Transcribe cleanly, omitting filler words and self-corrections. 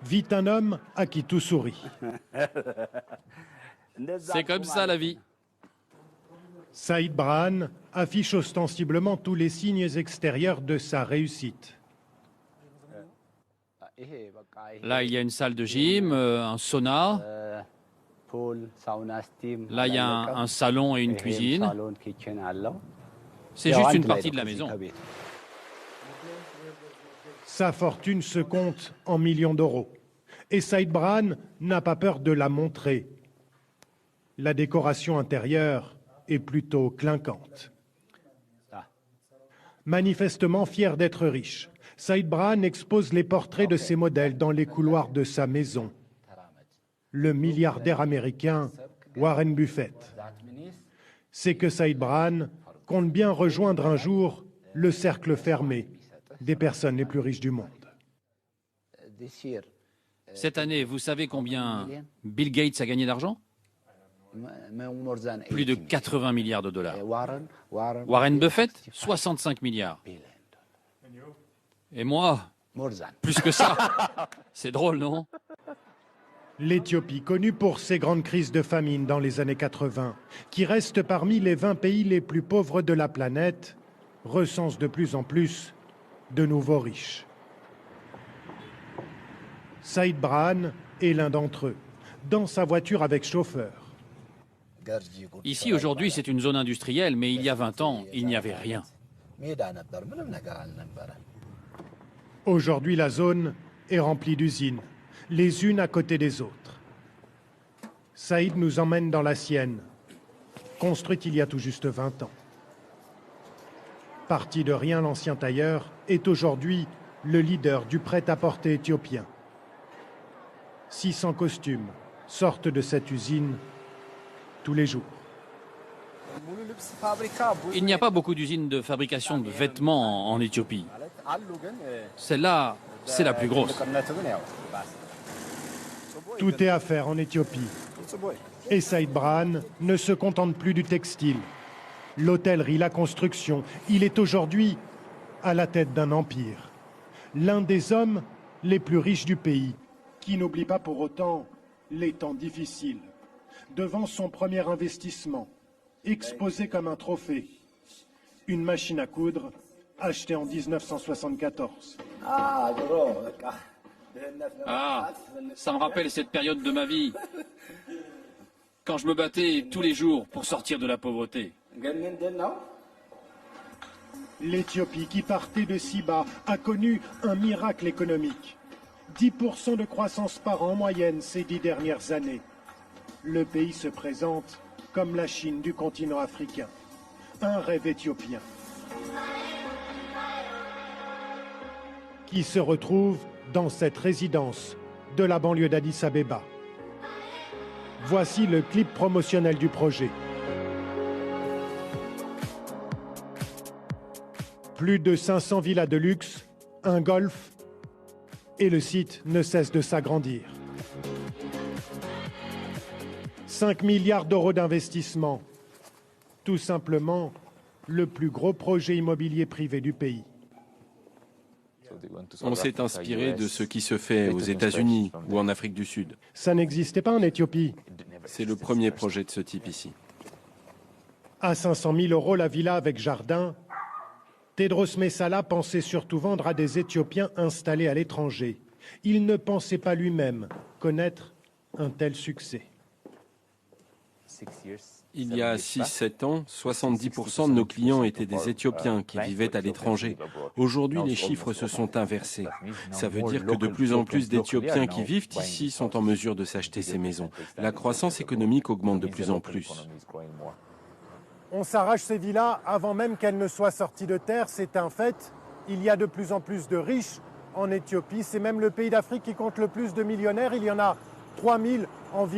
vit un homme à qui tout sourit. C'est comme ça la vie. Saïd Brahane affiche ostensiblement tous les signes extérieurs de sa réussite. Là, il y a une salle de gym, un sauna. Là, il y a un salon et une cuisine. C'est juste une partie de la maison. Sa fortune se compte en millions d'euros. Et Saïd Brahane n'a pas peur de la montrer. La décoration intérieure est plutôt clinquante. Manifestement fier d'être riche, Saïd Brahane expose les portraits de ses modèles dans les couloirs de sa maison. Le milliardaire américain Warren Buffett. C'est que Saïd Brahane compte bien rejoindre un jour le cercle fermé des personnes les plus riches du monde. Cette année, vous savez combien Bill Gates a gagné d'argent? Plus de 80 milliards de dollars. Warren Buffett, 65 milliards. Et moi, plus que ça. C'est drôle, non? L'Éthiopie, connue pour ses grandes crises de famine dans les années 80, qui reste parmi les 20 pays les plus pauvres de la planète, recense de plus en plus de nouveaux riches. Saïd Brahane est l'un d'entre eux, dans sa voiture avec chauffeur. Ici, aujourd'hui, c'est une zone industrielle, mais il y a 20 ans, il n'y avait rien. Aujourd'hui, la zone est remplie d'usines, les unes à côté des autres. Saïd nous emmène dans la sienne, construite il y a tout juste 20 ans. Parti de rien, l'ancien tailleur est aujourd'hui le leader du prêt-à-porter éthiopien. 600 costumes sortent de cette usine tous les jours. Il n'y a pas beaucoup d'usines de fabrication de vêtements en Éthiopie. Celle-là, c'est la plus grosse. Tout est à faire en Éthiopie. Et Saïd Brahane ne se contente plus du textile. L'hôtellerie, la construction, il est aujourd'hui à la tête d'un empire. L'un des hommes les plus riches du pays, qui n'oublie pas pour autant les temps difficiles. Devant son premier investissement, exposé comme un trophée, une machine à coudre achetée en 1974. Ah, ça me rappelle cette période de ma vie, quand je me battais tous les jours pour sortir de la pauvreté. L'Éthiopie, qui partait de si bas, a connu un miracle économique. 10% de croissance par an en moyenne ces 10 dernières années. Le pays se présente comme la Chine du continent africain. Un rêve éthiopien qui se retrouve dans cette résidence de la banlieue d'Addis Abeba. Voici le clip promotionnel du projet. Plus de 500 villas de luxe, un golf, et le site ne cesse de s'agrandir. 5 milliards d'euros d'investissement. Tout simplement le plus gros projet immobilier privé du pays. On s'est inspiré de ce qui se fait aux États-Unis ou en Afrique du Sud. Ça n'existait pas en Éthiopie. C'est le premier projet de ce type ici. À 500 000 euros la villa avec jardin, Tedros Messala pensait surtout vendre à des Éthiopiens installés à l'étranger. Il ne pensait pas lui-même connaître un tel succès. Il y a 6-7 ans, 70% de nos clients étaient des Éthiopiens qui vivaient à l'étranger. Aujourd'hui, les chiffres se sont inversés. Ça veut dire que de plus en plus d'Éthiopiens qui vivent ici sont en mesure de s'acheter ces maisons. La croissance économique augmente de plus en plus. On s'arrache ces villas avant même qu'elles ne soient sorties de terre, c'est un fait. Il y a de plus en plus de riches en Éthiopie. C'est même le pays d'Afrique qui compte le plus de millionnaires. Il y en a 3000 environ.